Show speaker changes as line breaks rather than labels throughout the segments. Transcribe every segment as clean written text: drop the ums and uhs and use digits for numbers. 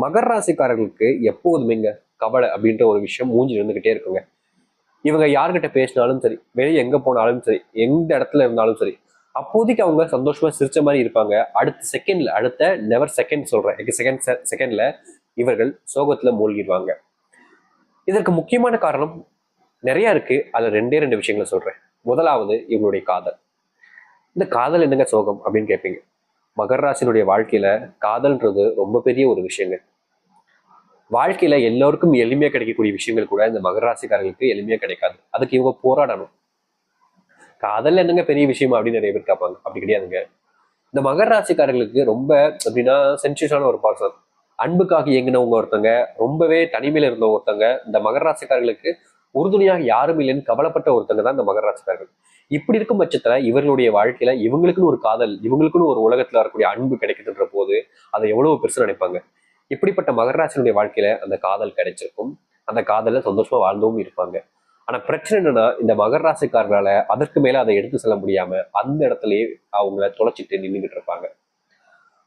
மகர ராசிக்காரர்களுக்கு எப்போதுமேங்க கவலை அப்படின்ற ஒரு விஷயம் மூஞ்சி இருந்துகிட்டே இருக்குங்க. இவங்க யார்கிட்ட பேசினாலும் சரி, வெளியே எங்க போனாலும் சரி, எந்த இடத்துல இருந்தாலும் சரி, அப்போதைக்கு அவங்க சந்தோஷமா சிரிச்ச மாதிரி இருப்பாங்க. அடுத்த செகண்ட்ல, அடுத்த நெவர் செகண்ட் சொல்றேன், செகண்ட்ல இவர்கள் சோகத்துல மூழ்கிடுவாங்க. இதற்கு முக்கியமான காரணம் நிறைய இருக்கு. அதுல ரெண்டே ரெண்டு விஷயங்களை சொல்றேன். முதலாவது இவங்களுடைய காதல். இந்த காதல் என்னங்க சோகம் அப்படின்னு கேட்பீங்க. மகர ராசினுடைய வாழ்க்கையில காதல்ன்றது ரொம்ப பெரிய ஒரு விஷயங்க. வாழ்க்கையில எல்லோருக்கும் எளிமையா கிடைக்கக்கூடிய விஷயங்கள் கூட இந்த மகர ராசிக்காரர்களுக்கு எளிமையா கிடைக்காது. அதுக்கு இவங்க போராடணும். காதல் என்னங்க பெரிய விஷயம் அப்படின்னு நிறைய பேர் கேட்பாங்க. அப்படி கிடையாதுங்க. இந்த மகர ராசிக்காரர்களுக்கு ரொம்ப அப்படின்னா சென்சிட்டிவான ஒரு பர்சன். அன்புக்காக இயங்கினவங்க ஒருத்தங்க, ரொம்பவே தனிமையில இருந்த ஒருத்தங்க. இந்த மகர ராசிக்காரர்களுக்கு உறுதுணையாக யாரும் இல்லைன்னு கவலைப்பட்ட ஒருத்தங்க தான் இந்த மகர ராசிக்காரர்கள். இப்படி இருக்கும் பட்சத்துல இவர்களுடைய வாழ்க்கையில இவங்களுக்குன்னு ஒரு காதல், இவங்களுக்குன்னு ஒரு உலகத்துல வரக்கூடிய அன்பு கிடைக்குதுன்ற போது அதை எவ்வளவு பெருசு நினைப்பாங்க. இப்படிப்பட்ட மகர ராசினுடைய வாழ்க்கையில அந்த காதல் கிடைச்சிருக்கும். அந்த காதல சந்தோஷமா வாழ்ந்தவும் இருப்பாங்க. ஆனா பிரச்சனை என்னன்னா, இந்த மகர ராசிக்காரர்களால அதற்கு மேல அதை எடுத்து செல்ல முடியாம அந்த இடத்துலயே அவங்கள தொலைச்சிட்டு நின்றுகிட்டு இருப்பாங்க.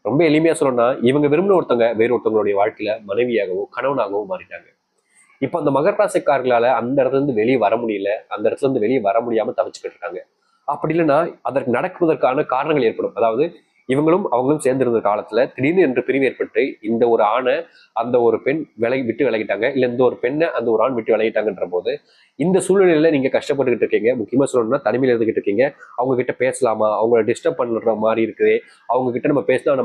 ரொம்ப எளிமையா சொல்லணும்னா, இவங்க விரும்பின ஒருத்தவங்க வேறு ஒருத்தவங்களுடைய வாழ்க்கையில மனைவியாகவோ கணவனாகவும் மாறிட்டாங்க. இப்ப அந்த மகர ராசிக்காரர்களால அந்த இடத்துல இருந்து வெளியே வர முடியல, அந்த இடத்துல இருந்து வெளியே வர முடியாம தவிச்சுக்கிட்டு இருக்காங்க. அப்படி இல்லைன்னா அதற்கு நடக்குவதற்கான காரணங்கள் ஏற்படும். அதாவது இவங்களும் அவங்களும் சேர்ந்திருந்த காலத்துல திடீர்னு என்று பிரிவு ஏற்பட்டு இந்த ஒரு ஆணை அந்த ஒரு பெண் விட்டு விலகிட்டாங்க, இல்ல இந்த ஒரு பெண்ணை அந்த ஒரு ஆண் விட்டு விலகிட்டாங்கன்ற போது இந்த சூழ்நிலையில நீங்க கஷ்டப்பட்டுக்கிட்டு இருக்கீங்க. முக்கியமா சொல்லணும்னா தனிமையில இருந்துகிட்டு இருக்கீங்க. அவங்க கிட்ட பேசலாமா, அவங்கள டிஸ்டர்ப் பண்ற மாதிரி இருக்குது, அவங்க கிட்ட நம்ம பேசினா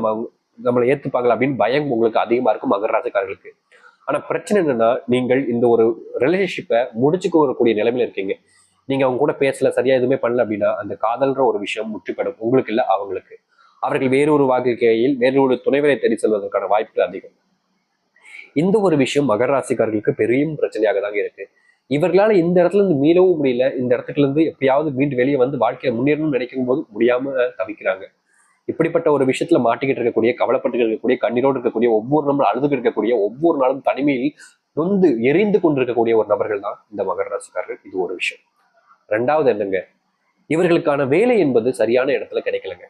நம்மளை ஏத்துப்பாங்களா அப்படின்னு பயம் உங்களுக்கு அதிகமா இருக்கும் மகர ராசிக்காரர்களுக்கு. ஆனா பிரச்சனை என்னன்னா, நீங்கள் இந்த ஒரு ரிலேஷன்ஷிப்பை முடிச்சுக்க வரக்கூடிய நிலைமையில இருக்கீங்க. நீங்க அவங்க கூட பேசல, சரியா எதுவுமே பண்ணல அப்படின்னா அந்த காதல்ன்ற ஒரு விஷயம் முற்றுப்படும். உங்களுக்கு இல்ல அவங்களுக்கு. அவர்கள் வேறொரு வாழ்க்கையில் வேறொரு துணைவரை தேடி செல்வதற்கான வாய்ப்புகள் அதிகம். இந்த ஒரு விஷயம் மகர ராசிக்காரர்களுக்கு பெரிய பிரச்சனையாக தாங்க இருக்கு. இவர்களால இந்த இடத்துல இருந்து மீளவும் முடியல. இந்த இடத்துல இருந்து எப்படியாவது மீண்டு வெளியே வந்து வாழ்க்கையை முன்னேறணும்னு நினைக்கும் போது முடியாம தவிக்கிறாங்க. இப்படிப்பட்ட ஒரு விஷயத்துல மாட்டிக்கிட்டு இருக்கக்கூடிய, கவலைப்பட்டு இருக்கக்கூடிய, கண்ணீரோடு இருக்கக்கூடிய, ஒவ்வொரு நாளும் அழுதுகிட்டு இருக்கக்கூடிய, ஒவ்வொரு நாளும் தனிமையில் நொந்து எரிந்து கொண்டிருக்கக்கூடிய ஒரு நபர்கள் தான் இந்த மகர ராசிக்காரர்கள். இது ஒரு விஷயம். ரெண்டாவது என்னங்க, இவர்களுக்கான வேலை என்பது சரியான இடத்துல கிடைக்கலங்க.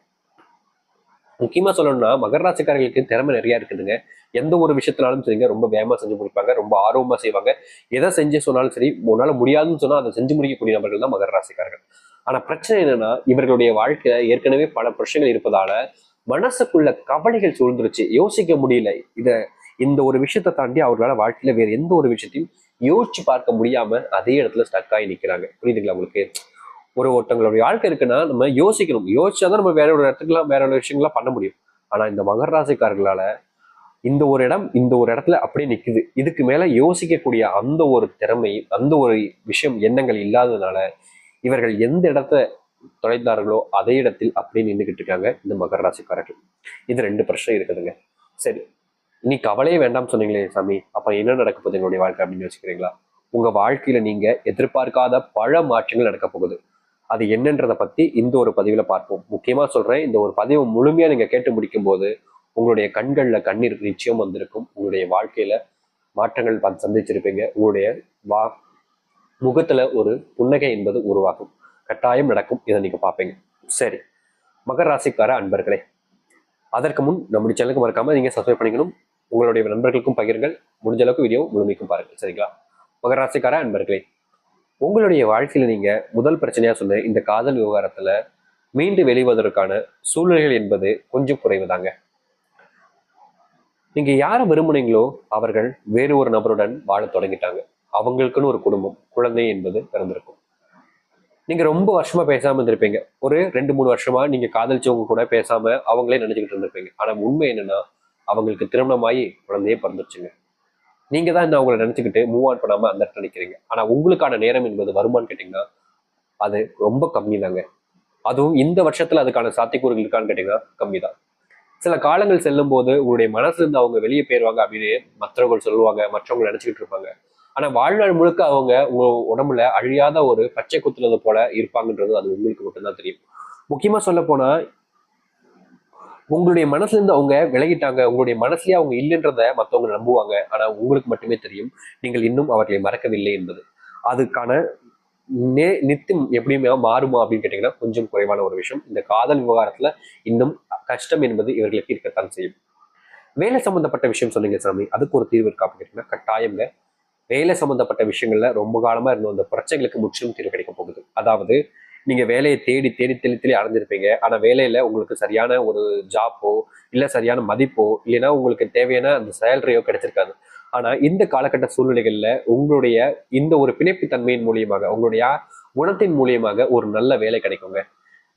முக்கியமா சொல்லணும்னா மகர ராசிக்காரர்களுக்கு திறமை நிறைய இருக்குதுங்க. எந்த ஒரு விஷயத்தினாலும் சரிங்க, ரொம்ப வேகமா செஞ்சு முடிப்பாங்க, ரொம்ப ஆர்வமா செய்வாங்க. எதை செஞ்சு சொன்னாலும் சரி, உன்னால முடியாதுன்னு சொன்னா அதை செஞ்சு முடிக்கக்கூடிய நபர்கள் தான் மகர ராசிக்காரர்கள். ஆனா பிரச்சனை என்னன்னா, இவர்களுடைய வாழ்க்கையில ஏற்கனவே பல பிரச்சனைகள் இருப்பதால மனசுக்குள்ள கவலைகள் சூழ்ந்துருச்சு. யோசிக்க முடியல. இந்த ஒரு விஷயத்தை தாண்டி அவர்களால வாழ்க்கையில வேற எந்த ஒரு விஷயத்தையும் யோசிச்சு பார்க்க முடியாம அதே இடத்துல ஸ்டக் ஆகி நிக்கிறாங்க. புரியுதுங்களா உங்களுக்கு? ஒருத்தங்களுடைய வாழ்க்கை இருக்குன்னா நம்ம யோசிக்கணும். யோசிச்சாதான் நம்ம வேற ஒரு இடத்துக்குலாம் வேற ஒரு விஷயங்கள்லாம் பண்ண முடியும். ஆனா இந்த மகர ராசிக்காரர்களால இந்த ஒரு இடத்துல அப்படியே நிக்குது. இதுக்கு மேல யோசிக்கக்கூடிய அந்த ஒரு திறமை, அந்த ஒரு விஷயம், எண்ணங்கள் இல்லாததுனால இவர்கள் எந்த இடத்த தொலைத்தார்களோ அதே இடத்தில் அப்படியே நின்றுகிட்டு இருக்காங்க இந்த மகர ராசிக்காரர்கள். இது ரெண்டு பிரச்சனை இருக்குதுங்க. சரி, நீ கவலையே வேண்டாம் சொன்னீங்களே சாமி, அப்ப என்ன நடக்க போகுது எங்களுடைய வாழ்க்கை அப்படின்னு யோசிக்கிறீங்களா? உங்க வாழ்க்கையில நீங்க எதிர்பார்க்காத பல மாற்றங்கள் நடக்க போகுது. அது என்னன்றதை பத்தி இந்த ஒரு பதிவுல பார்ப்போம். முக்கியமா சொல்றேன், இந்த ஒரு பதிவு முழுமையா நீங்க கேட்டு முடிக்கும் போது உங்களுடைய கண்கள்ல கண்ணீர் நிச்சயம் வந்திருக்கும். உங்களுடைய வாழ்க்கையில மாற்றங்கள் பார்த்து சந்திச்சிருப்பீங்க. உங்களுடைய வா முகத்துல ஒரு புன்னகை என்பது உருவாகும். கட்டாயம் நடக்கும். இதை நீங்க பார்ப்பீங்க. சரி, மகர ராசிக்கார அன்பர்களே, அதற்கு முன் நம்முடைய சேனலுக்கு மறக்காம நீங்க சப்ஸ்கிரைப் பண்ணிக்கணும். உங்களுடைய நண்பர்களுக்கும் பகிருங்கள். முடிஞ்ச அளவுக்கு வீடியோ முழுமைக்கும் பாருங்கள். சரிங்களா? மகர ராசிக்கார அன்பர்களே, உங்களுடைய வாழ்க்கையில நீங்க முதல் பிரச்சனையா சொன்ன இந்த காதல் விவகாரத்துல மீண்டு வெளிவதற்கான சூழ்நிலைகள் என்பது கொஞ்சம் குறைவுதாங்க. நீங்க யாரை விரும்புனீங்களோ அவர்கள் வேறு ஒரு நபருடன் வாழ தொடங்கிட்டாங்க. அவங்களுக்குன்னு ஒரு குடும்பம், குழந்தை என்பது பிறந்திருக்கும். நீங்க ரொம்ப வருஷமா பேசாம இருந்திருப்பீங்க. ஒரு 2-3 வருஷமா நீங்க காதலிச்சவங்க கூட பேசாம அவங்களே நினைச்சுக்கிட்டு இருந்திருப்பீங்க. ஆனா உண்மை என்னன்னா, அவங்களுக்கு திருமணமாயி குழந்தையே பிறந்துருச்சுங்க. நீங்க தான் இந்த அவங்களை நினைச்சுக்கிட்டு மூவ் ஆன் பண்ணாம அந்த இடத்துல நிக்கிறீங்க. ஆனா உங்களுக்கான நேரம் என்பது வருமானு கேட்டீங்கன்னா அது ரொம்ப கம்மி தாங்க. அதுவும் இந்த வருஷத்துல அதுக்கான சாத்தியக்கூறுகள் இருக்கான்னு கேட்டீங்கன்னா கம்மி தான். சில காலங்கள் செல்லும் போது உங்களுடைய மனசுல இருந்து அவங்க வெளியே போயிருவாங்க அப்படின்னு மற்றவர்கள் சொல்லுவாங்க, மற்றவங்க நினைச்சுக்கிட்டு இருப்பாங்க. ஆனா வாழ்நாள் முழுக்க அவங்க உங்க உடம்புல அழியாத ஒரு பச்சை குத்துனது போல இருப்பாங்கன்றது அது உங்களுக்கு மட்டும்தான் தெரியும். முக்கியமா சொல்ல போனா உங்களுடைய மனசுல இருந்து அவங்க விலகிட்டாங்க, உங்களுடைய மனசுலயே அவங்க இல்லைன்றத மற்றவங்க நம்புவாங்க. ஆனா உங்களுக்கு மட்டுமே தெரியும் நீங்கள் இன்னும் அவர்களை மறக்கவில்லை என்பது. அதுக்கான நித்தியம் எப்படியுமே மாறுமா அப்படின்னு கேட்டீங்கன்னா கொஞ்சம் குறைவான ஒரு விஷயம். இந்த காதல் விவகாரத்துல இன்னும் கஷ்டம் என்பது இவர்களுக்கு இருக்கத்தான் செய்யும். வேலை சம்பந்தப்பட்ட விஷயம் சொன்னீங்க சாமி, அதுக்கு ஒரு தீர்வு இருக்கா அப்படின்னா கட்டாயங்க. வேலை சம்பந்தப்பட்ட விஷயங்கள்ல ரொம்ப காலமா இருந்த அந்த பிரச்சனைகளுக்கு முற்றிலும் தீர்வு கிடைக்க போகுது. அதாவது நீங்க வேலையை தேடி தேடி தெளி தெளி அடைஞ்சிருப்பீங்க. ஆனா வேலையில உங்களுக்கு சரியான ஒரு ஜாப்போ இல்ல சரியான மதிப்போ இல்லைன்னா உங்களுக்கு தேவையான அந்த சேலரியோ கிடைச்சிருக்காது. ஆனா இந்த காலகட்ட சூழ்நிலைகள்ல உங்களுடைய இந்த ஒரு பிணைப்பு தன்மையின் மூலியமாக உங்களுடைய குணத்தின் மூலியமாக ஒரு நல்ல வேலை கிடைக்குங்க.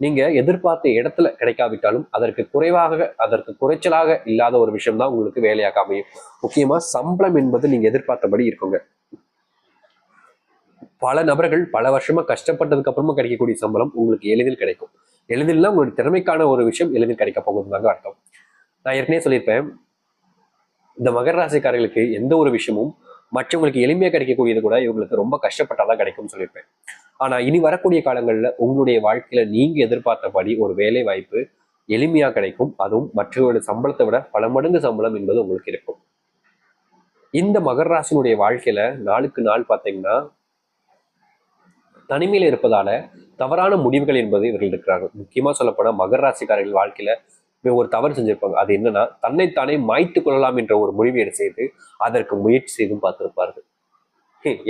நீங்க எதிர்பார்த்த இடத்துல கிடைக்காவிட்டாலும் அதற்கு குறைச்சலாக இல்லாத ஒரு விஷயம் தான் உங்களுக்கு வேலையாக அமையும். முக்கியமா சம்பளம் என்பது நீங்க எதிர்பார்த்தபடி இருக்குங்க. பல நபர்கள் பல வருஷமா கஷ்டப்பட்டதுக்கு அப்புறமா கிடைக்கக்கூடிய சம்பளம் உங்களுக்கு எளிதில் கிடைக்கும். எளிதில்னா உங்களுடைய திறமைக்கான ஒரு விஷயம் எளிதில் கிடைக்க போகுதுதாங்க அர்த்தம். நான் ஏற்கனவே சொல்லியிருப்பேன், இந்த மகர ராசிக்காரர்களுக்கு எந்த ஒரு விஷயமும் மற்றவங்களுக்கு எளிமையா கிடைக்கக்கூடியது கூட இவங்களுக்கு ரொம்ப கஷ்டப்பட்டாதான் கிடைக்கும்னு சொல்லியிருப்பேன். ஆனா இனி வரக்கூடிய காலங்கள்ல உங்களுடைய வாழ்க்கையில நீங்க எதிர்பார்த்தபடி ஒரு வேலை வாய்ப்பு எளிமையா கிடைக்கும். அதுவும் மற்றவர்களுடைய சம்பளத்தை விட பல மடங்கு சம்பளம் என்பது உங்களுக்கு இருக்கும். இந்த மகர ராசினுடைய வாழ்க்கையில நாளுக்கு நாள் பார்த்தீங்கன்னா தனிமையில இருப்பதால தவறான முடிவுகள் என்பது இவர்கள் இருக்கிறார்கள். முக்கியமா சொல்லப்போனா மகர ராசிக்காரர்கள் வாழ்க்கையில ஒரு தவறு செஞ்சிருப்பாங்க. அது என்னன்னா தன்னைத்தானே மாய்த்து கொள்ளலாம் என்ற ஒரு முடிவை செய்து அதற்கு முயற்சி செய்தும் பார்த்திருப்பார்கள்.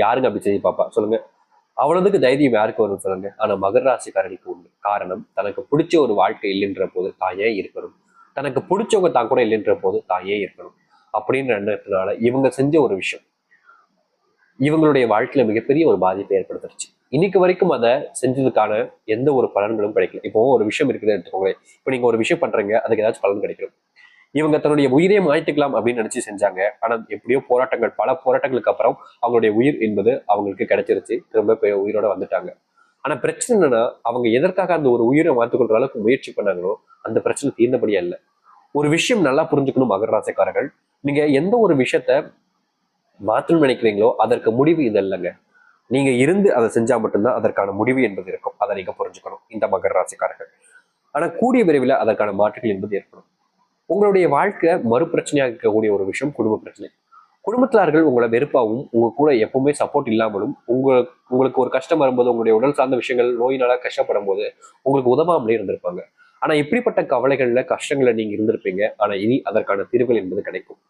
யாருங்க அப்படி செய்து பாப்பா சொல்லுங்க? அவ்வளவுக்கு தைரியம் யாருக்கு வரும் சொல்லுங்க? ஆனா மகர ராசிக்காரர்களுக்கு உண்டு. காரணம், தனக்கு பிடிச்ச ஒரு வாழ்க்கை இல்லைன்ற போது தான் ஏன் இருக்கணும், தனக்கு பிடிச்சவங்க தான் கூட இல்லைன்ற போது தான் ஏன் இருக்கணும் அப்படின்ற எண்ணத்தினால இவங்க செஞ்ச ஒரு விஷயம் இவங்களுடைய வாழ்க்கையில மிகப்பெரிய ஒரு பாதிப்பை ஏற்படுத்துருச்சு. இன்னைக்கு வரைக்கும் அதை செஞ்சதுக்கான எந்த ஒரு பலன்களும் கிடைக்கல. இப்போ ஒரு விஷயம் இருக்குதுன்னு எடுத்துக்கோங்க. இப்போ நீங்க ஒரு விஷயம் பண்றீங்க, அதுக்கு ஏதாச்சும் பலன் கிடைக்கும். இவங்க தன்னுடைய உயிரை மாய்த்துக்கலாம் அப்படின்னு நினைச்சு செஞ்சாங்க. ஆனா எப்படியோ போராட்டங்கள், பல போராட்டங்களுக்கு அப்புறம் அவங்களுடைய உயிர் என்பது அவங்களுக்கு கிடைச்சிருச்சு. திரும்ப போய் உயிரோட வந்துட்டாங்க. ஆனா பிரச்சனை என்னன்னா, அவங்க எதற்காக அந்த ஒரு உயிரை மாற்றிக்கொள்ற அளவுக்கு முயற்சி பண்ணாங்களோ அந்த பிரச்சனை தீர்ந்தபடியா இல்லை. ஒரு விஷயம் நல்லா புரிஞ்சுக்கணும் மகர ராசிக்காரர்கள். நீங்க எந்த ஒரு விஷயத்த மாற்றணும்னு நினைக்கிறீங்களோ அதற்கு முடிவு இது இல்லைங்க. நீங்க இருந்து அதை செஞ்சா மட்டும்தான் அதற்கான முடிவு என்பது இருக்கும். அதை நீங்க புரிஞ்சுக்கணும் இந்த மகர ராசிக்காரர்கள். ஆனா கூடிய விரைவில் அதற்கான மாற்றங்கள் என்பது ஏற்படும். உங்களுடைய வாழ்க்கை மறுபிரச்சனையாக இருக்கக்கூடிய ஒரு விஷயம் குடும்ப பிரச்சனை. குடும்பத்திலார்கள் உங்களை வெறுப்பாகவும் உங்க கூட எப்பவுமே சப்போர்ட் இல்லாமலும் உங்களுக்கு ஒரு கஷ்டம் வரும்போது உங்களுடைய உடல் சார்ந்த விஷயங்கள் நோயினால கஷ்டப்படும் போது உங்களுக்கு உதவாமலே இருந்திருப்பாங்க. ஆனா இப்படிப்பட்ட கவலைகள்ல கஷ்டங்களை நீங்க இருந்திருப்பீங்க. ஆனா இனி அதற்கான தீர்வுகள் என்பது கிடைக்கும்.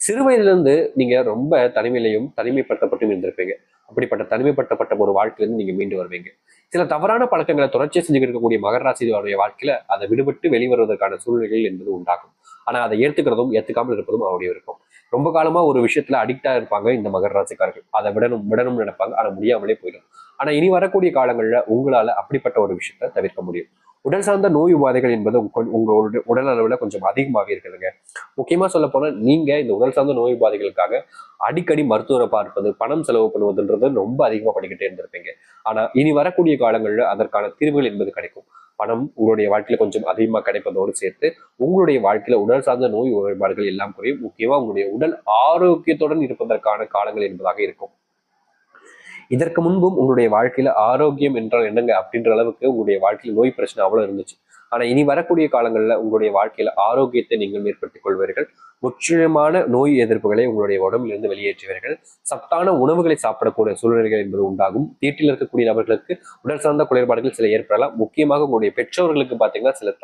சிறு வயதுல இருந்து நீங்க ரொம்ப தனிமையிலையும் தனிமைப்படுத்தப்பட்டும் இருந்திருப்பீங்க. அப்படிப்பட்ட தனிமைப்படுத்தப்பட்ட ஒரு வாழ்க்கையிலிருந்து நீங்க மீண்டு வருவீங்க. சில தவறான பழக்கங்களை தொடர்ச்சியா செஞ்சுக்கிட்டு இருக்கக்கூடிய மகர ராசியுடைய வாழ்க்கையில அதை விடுபட்டு வெளிவருவதற்கான சூழ்நிலைகள் என்பது உண்டாகும். ஆனா அதை ஏத்துக்கிறதும் ஏத்துக்காமல் இருப்பதும் அவருடைய இருக்கும். ரொம்ப காலமா ஒரு விஷயத்துல அடிக்டா இருப்பாங்க இந்த மகர ராசிக்காரர்கள். அதை விடணும்னு நினைப்பாங்க. ஆனா முடியாமலே போயிடும். ஆனா இனி வரக்கூடிய காலங்கள்ல உங்களால அப்படிப்பட்ட ஒரு விஷயத்த தவிர்க்க முடியும். உடல் சார்ந்த நோய் உபாதைகள் என்பது உங்களுடைய உடல் அளவுல கொஞ்சம் அதிகமாகவே இருக்குதுங்க. முக்கியமா சொல்ல போனா நீங்க இந்த உடல் சார்ந்த நோய் உபாதைகளுக்காக அடிக்கடி மருத்துவரை பார்ப்பது, பணம் செலவு பண்ணுவதுன்றது ரொம்ப அதிகமா பண்ணிக்கிட்டே இருந்திருப்பீங்க. ஆனா இனி வரக்கூடிய காலங்கள்ல அதற்கான தீர்வுகள் என்பது கிடைக்கும். பணம் உங்களுடைய வாழ்க்கையில கொஞ்சம் அதிகமா கிடைப்பதோடு சேர்த்து உங்களுடைய வாழ்க்கையில உடல் சார்ந்த நோய் உபாதைகள் எல்லாம் குறையும். முக்கியமா உங்களுடைய உடல் ஆரோக்கியத்துடன் இருப்பதற்கான காலங்கள் என்பதாக இருக்கும். இதற்கு முன்பும் உங்களுடைய வாழ்க்கையில ஆரோக்கியம் என்றால் என்னங்க அப்படின்ற அளவுக்கு உங்களுடைய வாழ்க்கையில் நோய் பிரச்சனை அவ்வளவு இருந்துச்சு. ஆனா இனி வரக்கூடிய காலங்கள்ல உங்களுடைய வாழ்க்கையில ஆரோக்கியத்தை நீங்கள் ஏற்படுத்திக் கொள்வீர்கள். முற்றிலுமான நோய் எதிர்ப்புகளை உங்களுடைய உடம்பிலிருந்து வெளியேற்றுவீர்கள். சத்தான உணவுகளை சாப்பிடக்கூடிய சூழ்நிலைகள் என்பது உண்டாகும். வீட்டில் இருக்கக்கூடிய நபர்களுக்கு உடல் சார்ந்த குறைபாடுகள் சில ஏற்படலாம். முக்கியமாக உங்களுடைய பெற்றோர்களுக்கு பார்த்தீங்கன்னா சில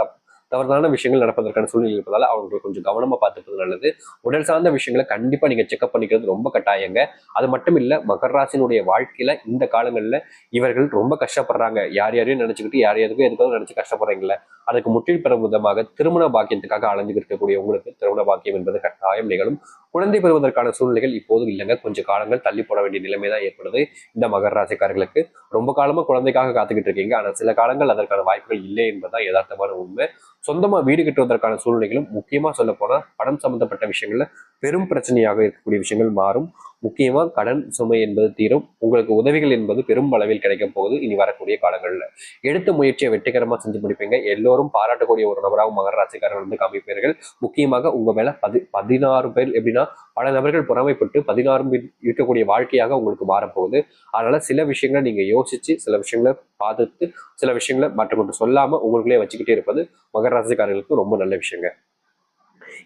தவறான விஷயங்கள் நடப்பதற்கான சூழ்நிலை இருப்பதால அவங்க கொஞ்சம் கவனமா பார்த்துக்கிறது நல்லது. உடல் சார்ந்த விஷயங்களை கண்டிப்பா நீங்க செக்அப் பண்ணிக்கிறது ரொம்ப கட்டாயங்க. அது மட்டும் இல்ல, மகர ராசினுடைய வாழ்க்கையில இந்த காலங்கள்ல இவர்கள் ரொம்ப கஷ்டப்படுறாங்க. யார் யாரையும் நினைச்சுக்கிட்டு யார் யாருக்கும் எதுக்காக நினைச்சு கஷ்டப்படுறீங்களா, அதுக்கு முற்றில் பெறும் விதமாக திருமண பாக்கியத்துக்காக அலைஞ்சுட்டு இருக்கக்கூடிய உங்களுக்கு திருமண பாக்கியம் என்பது கட்டாயம் நிகழும். குழந்தை பெறுவதற்கான சூழ்நிலைகள் இப்போது இல்லைங்க. கொஞ்சம் காலங்கள் தள்ளி போட வேண்டிய நிலைமை தான் ஏற்படுது இந்த மகர ராசிக்காரர்களுக்கு. ரொம்ப காலமா குழந்தைக்காக காத்துக்கிட்டு இருக்கீங்க. ஆனா சில காலங்கள் அதற்கான வாய்ப்புகள் இல்லை என்பதுதான் யதார்த்தமான உண்மை. சொந்தமா வீடு கட்டுவதற்கான சூழ்நிலைகளும் முக்கியமா சொல்ல போனா பணம் சம்பந்தப்பட்ட விஷயங்கள்ல பெரும் பிரச்சனையாக இருக்கக்கூடிய விஷயங்கள் மாறும். முக்கியமா கடன் சுமை என்பது தீரும். உங்களுக்கு உதவிகள் என்பது பெரும் அளவில் கிடைக்க போகுது இனி வரக்கூடிய காலங்கள்ல. எடுத்த முயற்சியை வெற்றிகரமா செஞ்சு முடிப்பீங்க. எல்லோரும் பாராட்டக்கூடிய ஒரு நபராக மகர ராசிக்காரர்கள் வந்து காமிப்பீர்கள். முக்கியமாக உங்க மேல 16 பேர் எப்படின்னா பல நபர்கள் பொறாமைப்பட்டு 16 பேர் இருக்கக்கூடிய வாழ்க்கையாக உங்களுக்கு மாறப்போகுது. அதனால சில விஷயங்களை நீங்க யோசிச்சு சில விஷயங்களை பார்த்துட்டு சில விஷயங்களை மற்றவங்களுக்கு சொல்லாம உங்களுக்குள்ளே வச்சுக்கிட்டே இருப்பது மகர ராசிக்காரர்களுக்கு ரொம்ப நல்ல விஷயங்க.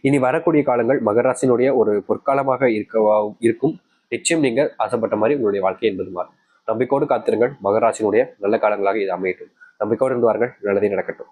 இனி வரக்கூடிய காலங்கள் மகராசினுடைய ஒரு பொற்காலமாக இருக்கும். நிச்சயம் நீங்க ஆசைப்பட்ட மாதிரி உங்களுடைய வாழ்க்கை என்பது மாறும். நம்பிக்கையோடு காத்திருங்கள். மகராசினுடைய நல்ல காலங்களாக இது அமையட்டும். நம்பிக்கையோடு இருந்து வாருங்கள். நல்லதே நடக்கட்டும்.